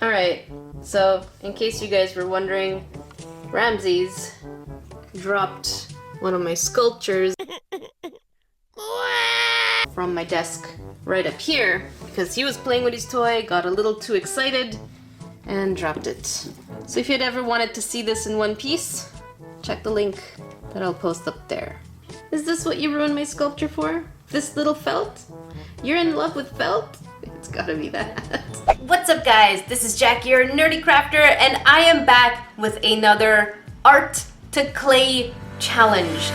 Alright, so in case you guys were wondering, Ramses dropped one of my sculptures from my desk right up here because he was playing with his toy, got a little too excited, and dropped it. So if you'd ever wanted to see this in one piece, check the link that I'll post up there. Is this what you ruined my sculpture for? This little felt? You're in love with felt? It's gotta be that. What's up guys, this is Jack, your Nerdecrafter, and I am back with another art to clay challenge.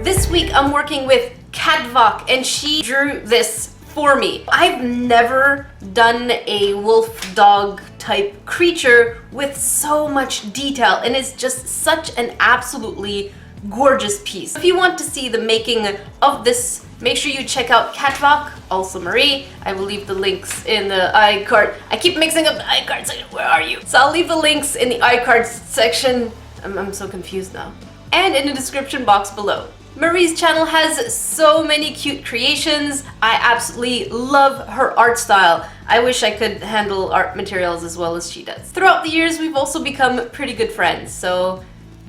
This week I'm working with Kadvok and she drew this for me. I've never done a wolf dog type creature with so much detail, and it's just such an absolutely gorgeous piece. If you want to see the making of this, make sure you check out Kadvok, also Marie. I will leave the links in the iCard. I keep mixing up the iCard section. Where are you? So I'll leave the links in the iCard section. I'm so confused now. And in the description box below. Marie's channel has so many cute creations. I absolutely love her art style. I wish I could handle art materials as well as she does. Throughout the years, we've also become pretty good friends, so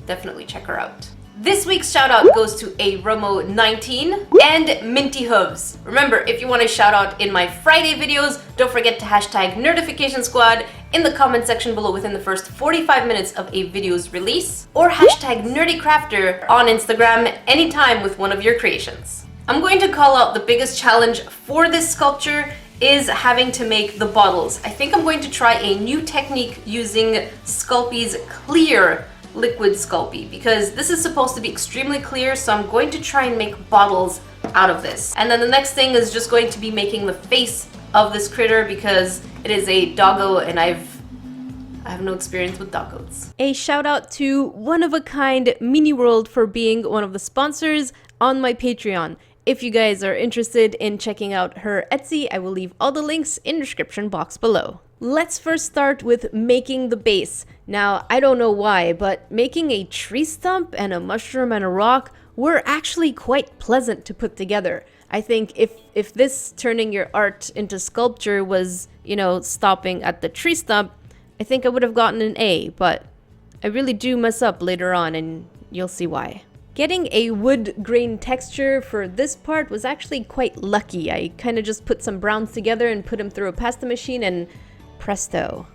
definitely check her out. This week's shout out goes to a Romo19 and Minty Hooves. Remember, if you want a shout out in my Friday videos, don't forget to hashtag Nerdification Squad in the comment section below within the first 45 minutes of a video's release, or hashtag Nerdecrafter on Instagram anytime with one of your creations. I'm going to call out the biggest challenge for this sculpture is having to make the bottles. I think I'm going to try a new technique using Sculpey's clear liquid Sculpey, because this is supposed to be extremely clear, so I'm going to try and make bottles out of this. And then the next thing is just going to be making the face of this critter because it is a doggo and I have no experience with doggos. A shout out to One of a Kind Mini World for being one of the sponsors on my Patreon. If you guys are interested in checking out her Etsy, I will leave all the links in the description box below. Let's first start with making the base. Now, I don't know why, but making a tree stump and a mushroom and a rock were actually quite pleasant to put together. I think if this turning your art into sculpture was, you know, stopping at the tree stump, I think I would have gotten an A, but I really do mess up later on and you'll see why. Getting a wood grain texture for this part was actually quite lucky. I kind of just put some browns together and put them through a pasta machine and presto.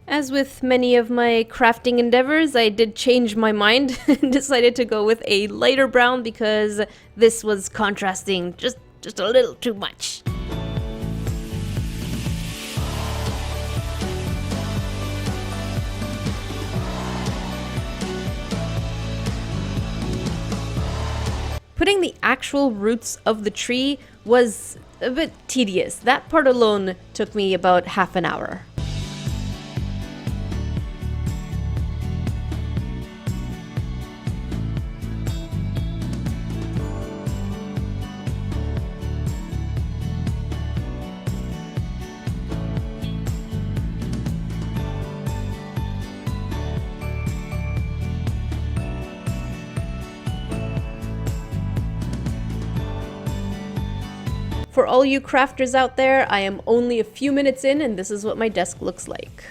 As with many of my crafting endeavors, I did change my mind and decided to go with a lighter brown because this was contrasting just a little too much. Putting the actual roots of the tree was a bit tedious. That part alone took me about half an hour. For all you crafters out there, I am only a few minutes in and this is what my desk looks like.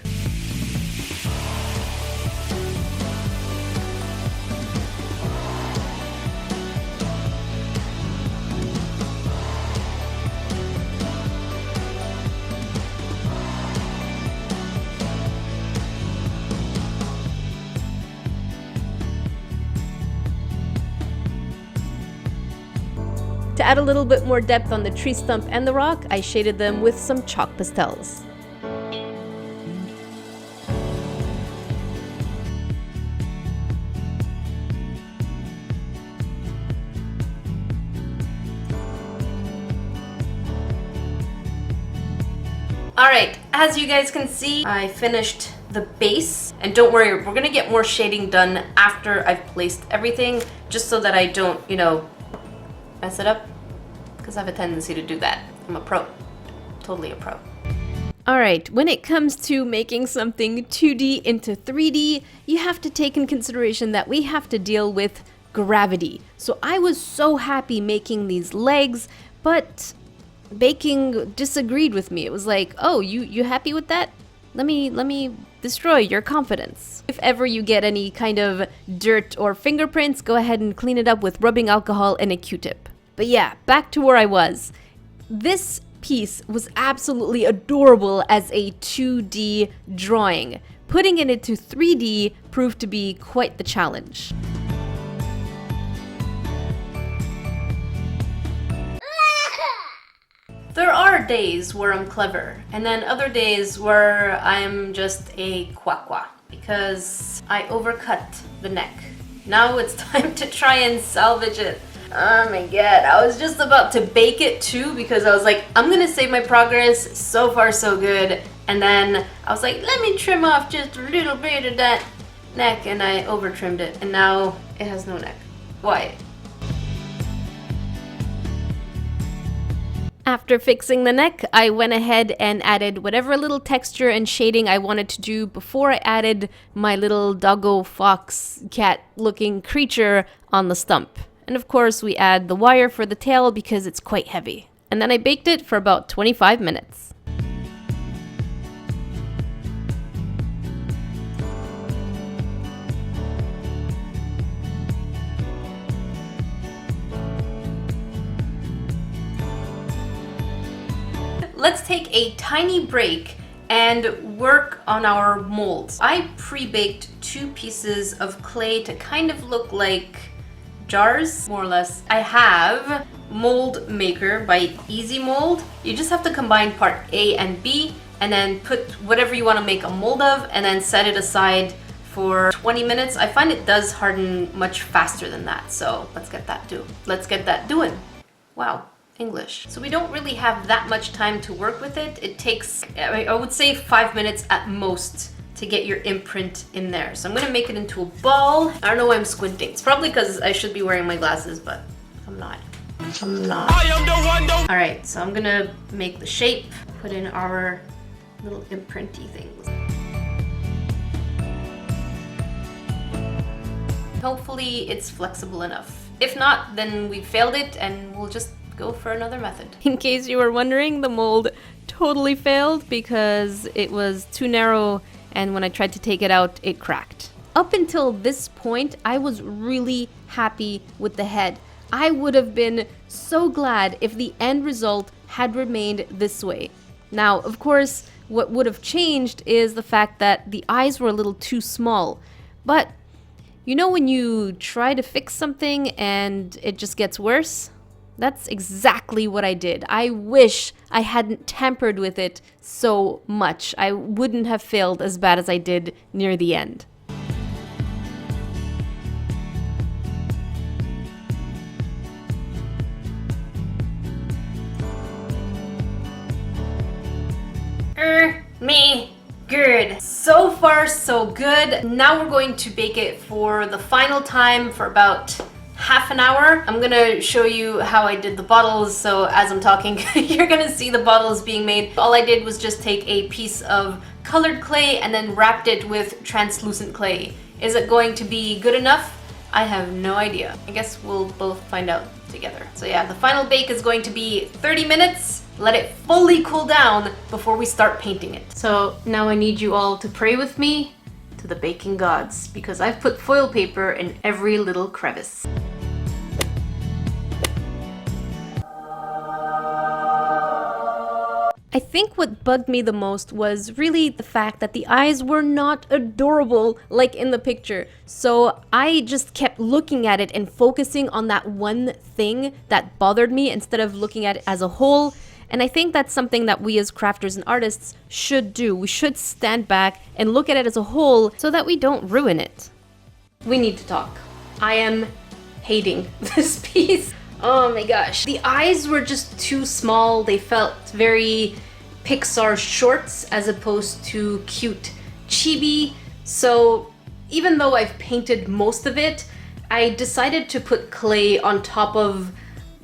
To add a little bit more depth on the tree stump and the rock, I shaded them with some chalk pastels. Alright, as you guys can see, I finished the base. And don't worry, we're gonna get more shading done after I've placed everything, just so that I don't, you know, mess it up, because I have a tendency to do that. I'm a pro. Totally a pro. Alright, when it comes to making something 2D into 3D, you have to take in consideration that we have to deal with gravity. So I was so happy making these legs, but baking disagreed with me. It was like, oh, you happy with that? Let me destroy your confidence. If ever you get any kind of dirt or fingerprints, go ahead and clean it up with rubbing alcohol and a Q-tip. But yeah, back to where I was. This piece was absolutely adorable as a 2D drawing. Putting it into 3D proved to be quite the challenge. There are days where I'm clever, and then other days where I'm just a quack, because I overcut the neck. Now it's time to try and salvage it. Oh my god, I was just about to bake it too, because I was like, I'm gonna save my progress. So far so good. And then I was like, let me trim off just a little bit of that neck, and I over trimmed it, and now it has no neck. Why? After fixing the neck, I went ahead and added whatever little texture and shading I wanted to do before I added my little doggo fox cat looking creature on the stump. And of course we add the wire for the tail because it's quite heavy. And then I baked it for about 25 minutes. Let's take a tiny break and work on our molds. I pre-baked 2 pieces of clay to kind of look like jars, more or less. I have Mold Maker by Easy Mold. You just have to combine part A and B and then put whatever you want to make a mold of and then set it aside for 20 minutes. I find it does harden much faster than that, so let's get that doing. Wow. English. So we don't really have that much time to work with it. It takes, I would say 5 minutes at most to get your imprint in there. So I'm gonna make it into a ball. I don't know why I'm squinting. It's probably because I should be wearing my glasses, but I'm not. I am the one. All right, so I'm gonna make the shape, put in our little imprinty things. Hopefully it's flexible enough. If not, then we failed it and we'll just go for another method. In case you were wondering, the mold totally failed because it was too narrow, and when I tried to take it out, it cracked. Up until this point, I was really happy with the head. I would have been so glad if the end result had remained this way. Now, of course, what would have changed is the fact that the eyes were a little too small. But you know when you try to fix something and it just gets worse? That's exactly what I did. I wish I hadn't tampered with it so much. I wouldn't have failed as bad as I did near the end. Me. Good. So far, so good. Now we're going to bake it for the final time for about half an hour. I'm gonna show you how I did the bottles, so as I'm talking you're gonna see the bottles being made. All I did was just take a piece of colored clay and then wrapped it with translucent clay. Is it going to be good enough? I have no idea. I guess we'll both find out together. So yeah, the final bake is going to be 30 minutes. Let it fully cool down before we start painting it. So now I need you all to pray with me to the baking gods, because I've put foil paper in every little crevice. I think what bugged me the most was really the fact that the eyes were not adorable like in the picture. So I just kept looking at it and focusing on that one thing that bothered me instead of looking at it as a whole. And I think that's something that we as crafters and artists should do. We should stand back and look at it as a whole so that we don't ruin it. We need to talk. I am hating this piece. Oh my gosh. The eyes were just too small. They felt very Pixar shorts as opposed to cute chibi. So even though I've painted most of it, I decided to put clay on top of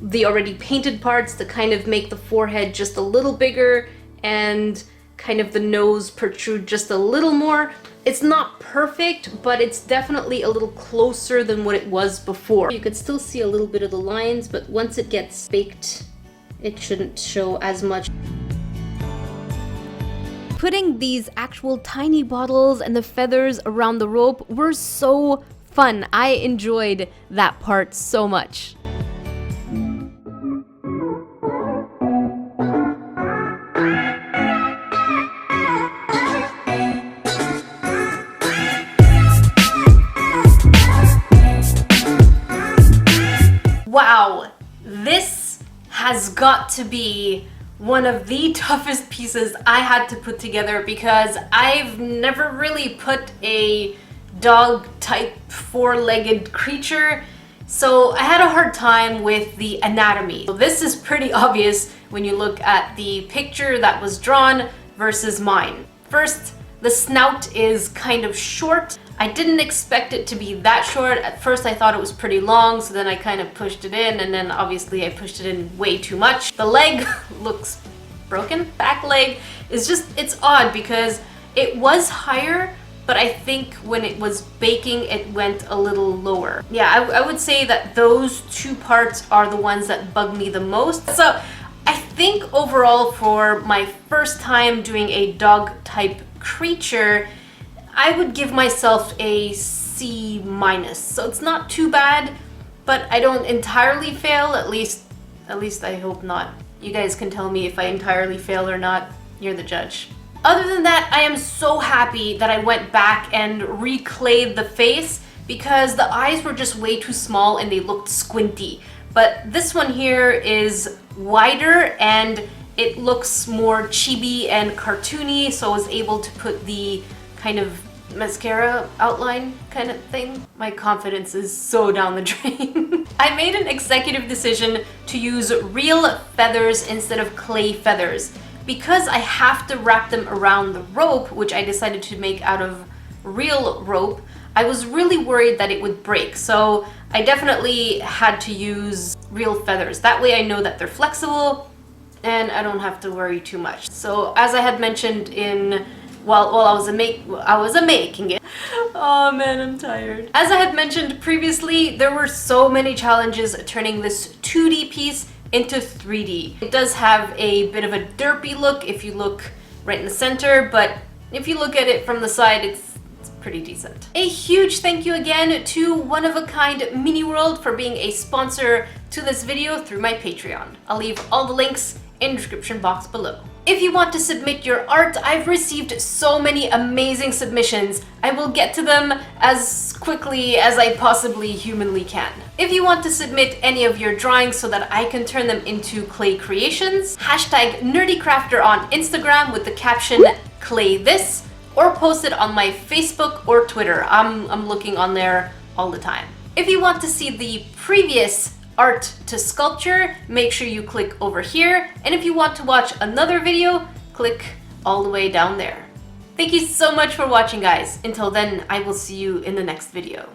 the already painted parts to kind of make the forehead just a little bigger and kind of the nose protrude just a little more. It's not perfect, but it's definitely a little closer than what it was before. You could still see a little bit of the lines, but once it gets baked, it shouldn't show as much. Putting these actual tiny bottles and the feathers around the rope were so fun. I enjoyed that part so much. Wow, this has got to be one of the toughest pieces I had to put together because I've never really put a dog type four-legged creature, so I had a hard time with the anatomy. So this is pretty obvious when you look at the picture that was drawn versus mine. First, the snout is kind of short. I didn't expect it to be that short. At first I thought it was pretty long, so then I kind of pushed it in, and then obviously I pushed it in way too much. The leg looks broken. Back leg is just, it's odd because it was higher, but I think when it was baking it went a little lower. Yeah, I would say that those two parts are the ones that bug me the most. So I think overall for my first time doing a dog type creature, I would give myself a C-. So it's not too bad, but I don't entirely fail, at least I hope not. You guys can tell me if I entirely fail or not. You're the judge. Other than that, I am so happy that I went back and reclayed the face because the eyes were just way too small and they looked squinty. But this one here is wider and it looks more chibi and cartoony, so I was able to put the kind of mascara outline kind of thing. My confidence is so down the drain. I made an executive decision to use real feathers instead of clay feathers. Because I have to wrap them around the rope, which I decided to make out of real rope, I was really worried that it would break. So I definitely had to use real feathers. That way I know that they're flexible and I don't have to worry too much. So as I had mentioned in while I was making it. Oh man, I'm tired. As I had mentioned previously, there were so many challenges turning this 2D piece into 3D. It does have a bit of a derpy look if you look right in the center, but if you look at it from the side, it's pretty decent. A huge thank you again to One of a Kind Mini World for being a sponsor to this video through my Patreon. I'll leave all the links in the description box below. If you want to submit your art, I've received so many amazing submissions. I will get to them as quickly as I possibly humanly can. If you want to submit any of your drawings so that I can turn them into clay creations, hashtag Nerdecrafter on Instagram with the caption clay this, or post it on my Facebook or Twitter. I'm looking on there all the time. If you want to see the previous art to sculpture, make sure you click over here, and if you want to watch another video, click all the way down there. Thank you so much for watching, guys. Until then, I will see you in the next video.